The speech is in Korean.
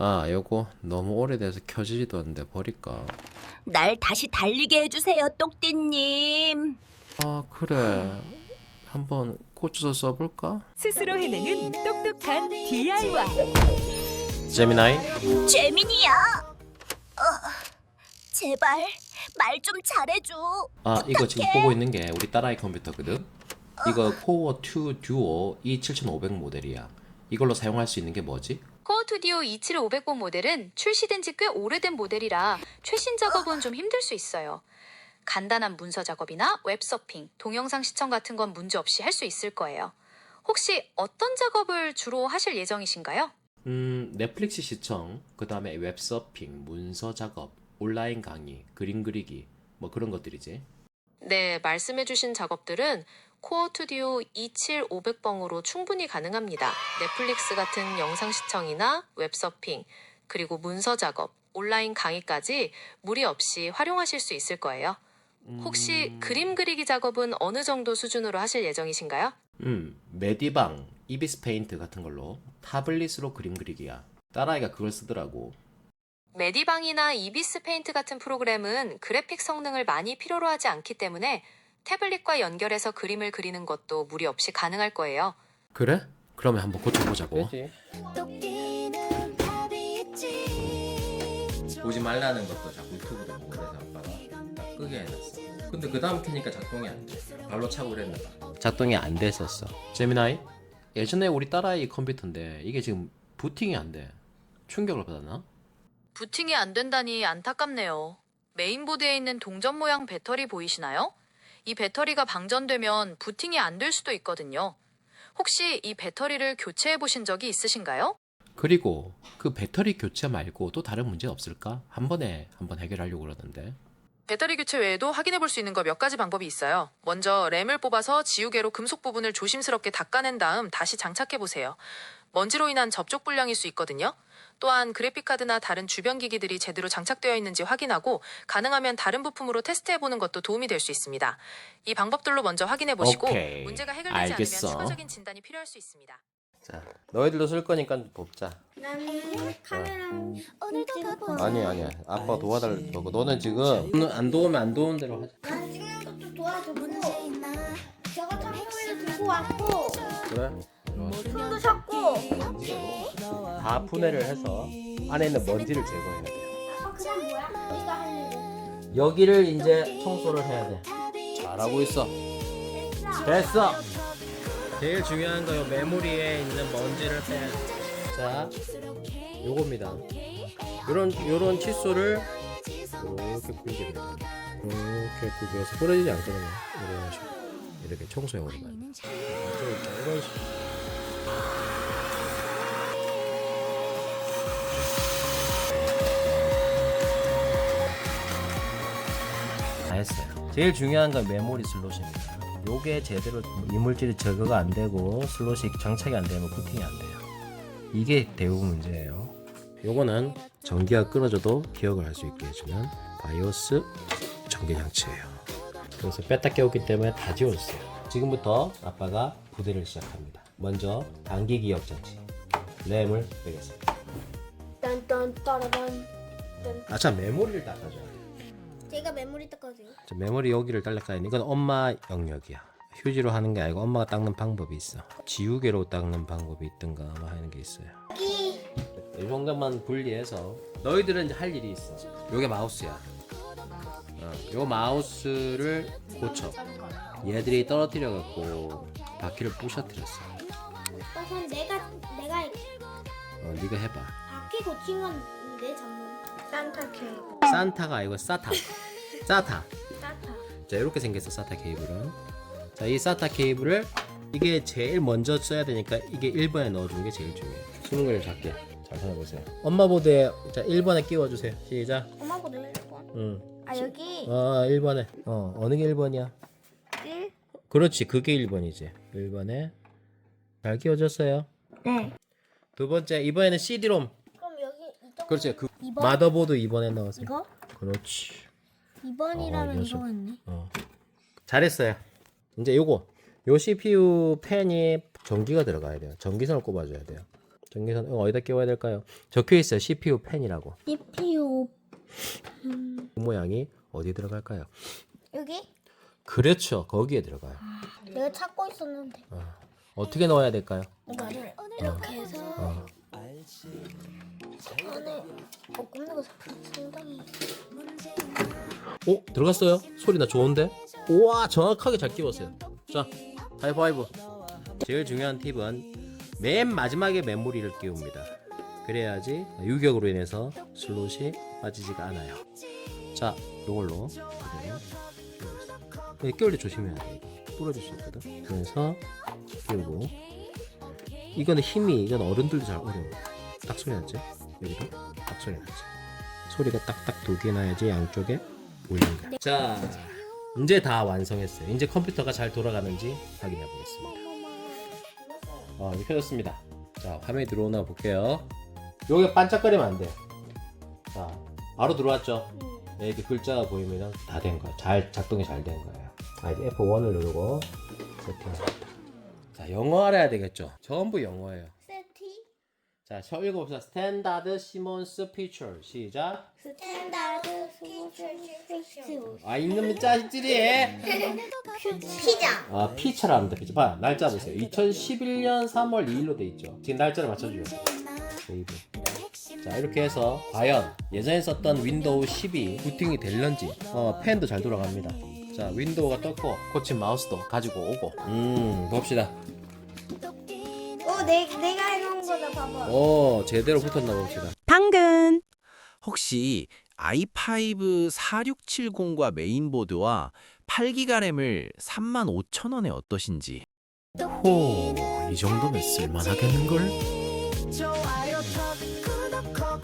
아, 요거 너무 오래돼서 켜지지도 않는데 버릴까? 날 다시 달리게 해주세요, 똑띠님. 아, 그래. 한번 고쳐서 써볼까? 스스로 해내는 똑똑한 DIY. 제미나이? 재민이야. 제발 말 좀 잘해줘. 아, 이거 지금 보고 있는 게 우리 딸아이 컴퓨터거든? 이거 코어 2 듀오 E7500 모델이야. 이걸로 사용할 수 있는 게 뭐지? 코어 투디오 27500번 모델은 출시된 지 꽤 오래된 모델이라 최신 작업은 좀 힘들 수 있어요. 간단한 문서 작업이나 웹서핑, 동영상 시청 같은 건 문제 없이 할 수 있을 거예요. 혹시 어떤 작업을 주로 하실 예정이신가요? 넷플릭스 시청, 그 다음에 웹서핑, 문서 작업, 온라인 강의, 그림 그리기, 뭐 그런 것들이지. 네, 말씀해주신 작업들은 코어 투디오 27500번으로 충분히 가능합니다. 넷플릭스 같은 영상 시청이나 웹서핑, 그리고 문서 작업, 온라인 강의까지 무리 없이 활용하실 수 있을 거예요. 혹시 그림 그리기 작업은 어느 정도 수준으로 하실 예정이신가요? 메디방, 이비스 페인트 같은 걸로 타블릿으로 그림 그리기야. 딸아이가 그걸 쓰더라고. 메디방이나 이비스 페인트 같은 프로그램은 그래픽 성능을 많이 필요로 하지 않기 때문에 태블릿과 연결해서 그림을 그리는 것도 무리 없이 가능할 거예요. 그래? 그러면 한번 고쳐보자고. 보지 말라는 것도 자꾸 유튜브도 보고 그래서 아빠가 딱 끄게 해놨어. 근데 그 다음 켜니까 작동이 안 돼. 발로 차고 그랬나 봐. 작동이 안 됐었어. 제미나이? 예전에 우리 딸아이 컴퓨터인데 이게 지금 부팅이 안 돼. 충격을 받았나? 부팅이 안 된다니 안타깝네요. 메인보드에 있는 동전 모양 배터리 보이시나요? 이 배터리가 방전되면 부팅이 안 될 수도 있거든요. 혹시 이 배터리를 교체해 보신 적이 있으신가요? 그리고 그 배터리 교체 말고 또 다른 문제 없을까? 한 번에 한번 해결하려고 그러는데. 배터리 교체 외에도 확인해 볼 수 있는 거 몇 가지 방법이 있어요. 먼저 램을 뽑아서 지우개로 금속 부분을 조심스럽게 닦아낸 다음 다시 장착해 보세요. 먼지로 인한 접촉 불량일 수 있거든요. 또한 그래픽카드나 다른 주변 기기들이 제대로 장착되어 있는지 확인하고 가능하면 다른 부품으로 테스트해 보는 것도 도움이 될 수 있습니다. 이 방법들로 먼저 확인해 보시고 오케이. 문제가 해결되지 알겠어. 않으면 추가적인 진단이 필요할 수 있습니다. 자, 너희들도 쓸 거니까 뽑자. 나는 카메라랑 찍을 아니야. 아빠 도와달라고. 너는 지금 안 도우면 안 도운 대로 하자. 난 찍는 것도 도와주고 제가 장소를 들고 왔고 그래? 손도 잡고 다 분해를 해서 안에 있는 먼지를 제거해야 돼. 그냥 뭐야? 우리가 할 일은 여기를 이제 청소를 해야 돼. 잘하고 있어. 됐어. 제일 중요한 거 요 메모리에 있는 먼지를 빼야 돼. 자, 요겁니다. 요런 칫솔을 이렇게 구비해 돼. 이렇게 구비해서 부러지지 않거든요. 이런 식으로 이렇게 청소해 오면 돼. 이런 식으로. 다 했어요. 제일 중요한 건 메모리 슬롯입니다. 요게 제대로 이물질이 제거가 안 되고 슬롯이 장착이 안 되면 부팅이 안 돼요. 이게 대부분 문제예요. 요거는 전기가 끊어져도 기억을 할 수 있게 해주는 바이오스 전기 장치예요. 그래서 뺐다 깨웠기 때문에 다 지워졌어요. 지금부터 아빠가 부대를 시작합니다. 먼저 단기 기억 장치 램을 빼겠습니다. 딴딴 따라단 아참 메모리를 닦아줘야 돼요. 제가 메모리 닦아줘요. 저 메모리 여기를 닦아야 돼. 이건 엄마 영역이야. 휴지로 하는 게 아니고 엄마가 닦는 방법이 있어. 지우개로 닦는 방법이 있든가 뭐 하는 게 있어요. 여기 이 정도만 분리해서 너희들은 이제 할 일이 있어. 요게 마우스야. 요 마우스를 고쳐. 얘들이 떨어뜨려 갖고 바퀴를 부셔뜨렸어. 우선 내가 할게. 네가 해봐. 바퀴 고친 건 내 전문. 산타 케이블. 산타가 아니고 사타. 사타. 산타. 자, 이렇게 생겼어. 사타 케이블은. 자, 이 사타 케이블을 이게 제일 먼저 써야 되니까 이게 1번에 넣어주는 게 제일 중요해. 수능 거를 작게 잘 찾아보세요. 엄마 보드에 자 1번에 끼워주세요. 시작. 엄마 보다 1번. 응. 아 여기 1번에. 어느 게 1번이야? 1? 그렇지. 그게 1번이지. 1번에 잘 끼워졌어요. 네. 두 번째, 이번에는 CD롬. 그럼 여기 이쪽. 그렇지. 그 2번. 마더보드 2번에 넣으세요. 이거? 그렇지. 2번이라면 녀석. 이거였네. 잘했어요. 이제 요거. 요 CPU 팬이 전기가 들어가야 돼요. 전기선을 꼽아줘야 돼요. 전기선 어디다 끼워야 될까요? 적혀 있어요. CPU 펜이라고. CPU 그 모양이 어디 들어갈까요? 여기? 그렇죠. 거기에 들어가요. 내가 찾고 있었는데 어떻게 넣어야 될까요? 이거를 이렇게 해서 안에 ቁ는 상당히 들어갔어요? 소리 나 좋은데? 우와 정확하게 잘 끼웠어요. 자 하이파이브. 제일 중요한 팁은 맨 마지막에 메모리를 끼웁니다. 그래야지 유격으로 인해서 슬롯이 빠지지가 않아요. 자 요걸로 그대로 끼울 때 조심해야 돼. 부러질 수 있거든. 그래서 끼우고 이거는 힘이 이건 어른들도 잘 어려워. 딱 소리 났지? 여기도 딱 소리 났지? 소리가 딱딱 2개 나야지 양쪽에 울리는 거야. 자 이제 다 완성했어요. 이제 컴퓨터가 잘 돌아가는지 확인해 보겠습니다. 이렇게 켜졌습니다. 자 화면이 들어오나 볼게요. 요게 반짝거리면 안 돼. 자 바로 들어왔죠? 이렇게 글자가 보이면 다 된 거야. 잘 작동이 잘 된 거예요. 이제 F1을 누르고 세팅합니다. 자 영어 알아야 되겠죠? 전부 영어예요. 세티 자 읽어봅시다. 스탠다드 시몬스 피처. 시작. 스탠다드 스포츠 이놈의 짜식들이. 피자 피처를 합니다. 피처. 봐 날짜 보세요. 2011년 3월 2일로 돼 있죠. 지금 날짜를 맞춰줘요. 세이브. 자 이렇게 해서 과연 예전에 썼던 윈도우 10이 부팅이 될런지 펜도 잘 돌아갑니다. 자 윈도우가 떴고 고친 마우스도 가지고 오고 봅시다. 내가 해놓은 거다 봐봐 제대로 붙었나 봅시다. 당근. 혹시 i5 4670과 메인보드와 8기가 램을 35,000원에 어떠신지? 이 정도면 쓸만하겠는걸?